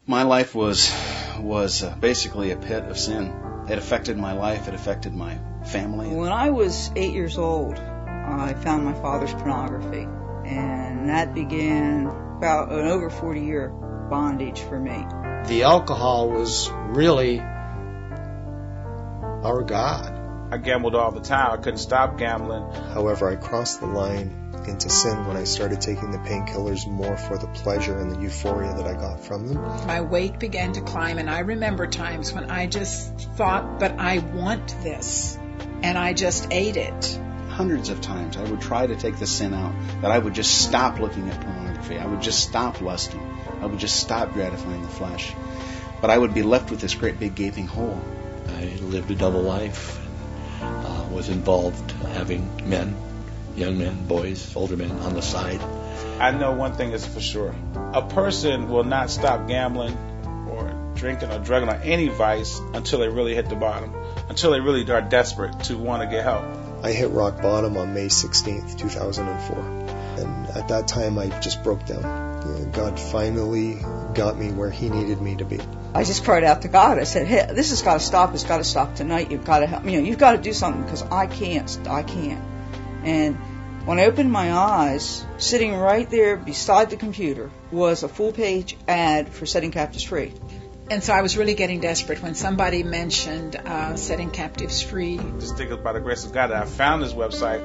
My life was basically a pit of sin. It affected my life. It affected my family. When I was 8 years old, I found my father's pornography, and that began about an over 40-year bondage for me. The alcohol was really our God. I gambled all the time. I couldn't stop gambling. However, I crossed the line into sin when I started taking the painkillers more for the pleasure and the euphoria that I got from them. My weight began to climb, and I remember times when I just thought, but I want this, and I just ate it. Hundreds of times I would try to take the sin out, that I would just stop looking at pornography. I would just stop lusting. I would just stop gratifying the flesh. But I would be left with this great big gaping hole. I lived a double life, was involved having men, young men, boys, older men on the side. I know one thing is for sure. A person will not stop gambling or drinking or drugging or any vice until they really hit the bottom, until they really are desperate to want to get help. I hit rock bottom on May 16th, 2004. And at that time, I just broke down. God finally got me where He needed me to be. I just cried out to God. I said, "Hey, this has got to stop. It's got to stop tonight. You've got to help me. You've got to do something because I can't. And when I opened my eyes, sitting right there beside the computer was a full-page ad for Setting Captives Free. And so I was really getting desperate when somebody mentioned Setting Captives Free. Just think by the grace of God that I found this website.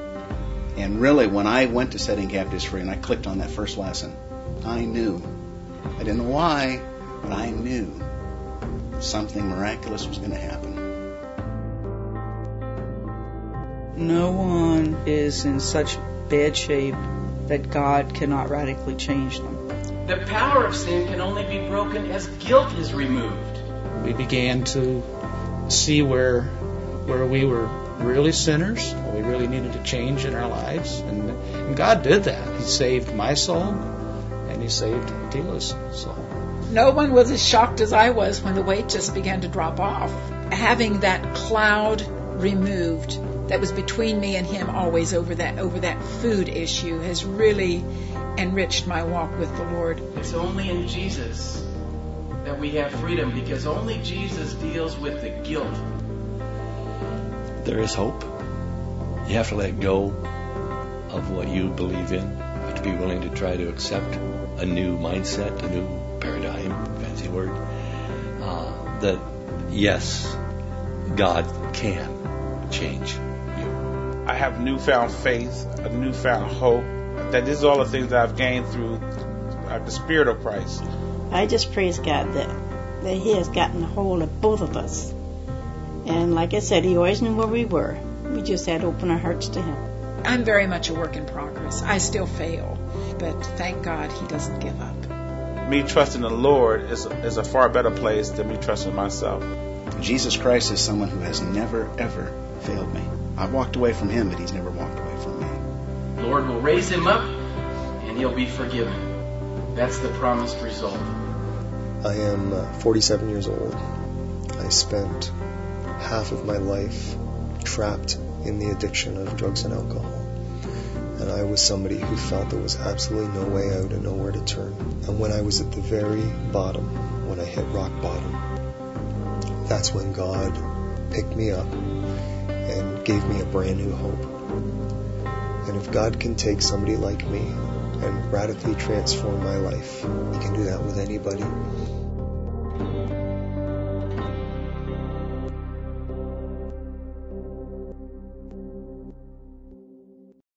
And really, when I went to Setting Captives Free and I clicked on that first lesson, I knew. I didn't know why, but I knew something miraculous was going to happen. No one is in such bad shape that God cannot radically change them. The power of sin can only be broken as guilt is removed. We began to see where we were really sinners, where we really needed to change in our lives. And God did that. He saved my soul, and He saved Tila's soul. No one was as shocked as I was when the weight just began to drop off. Having that cloud removed that was between me and him always over that food issue has really enriched my walk with the Lord. It's only in Jesus that we have freedom, because only Jesus deals with the guilt. There is hope. You have to let go of what you believe in. You have to be willing to try to accept a new mindset, a new paradigm, fancy word, that yes, God can change you. I have newfound faith, a newfound hope, that this is all the things that I've gained through the Spirit of Christ. I just praise God that He has gotten a hold of both of us. And like I said, He always knew where we were. We just had to open our hearts to Him. I'm very much a work in progress. I still fail, but thank God He doesn't give up. Me trusting the Lord is a far better place than me trusting myself. Jesus Christ is someone who has never, ever failed me. I've walked away from Him, but He's never walked away from me. The Lord will raise him up, and he'll be forgiven. That's the promised result. I am 47 years old. I spent half of my life trapped in the addiction of drugs and alcohol. And I was somebody who felt there was absolutely no way out and nowhere to turn. And when I was at the very bottom, when I hit rock bottom, that's when God picked me up and gave me a brand new hope. And if God can take somebody like me and radically transform my life, He can do that with anybody.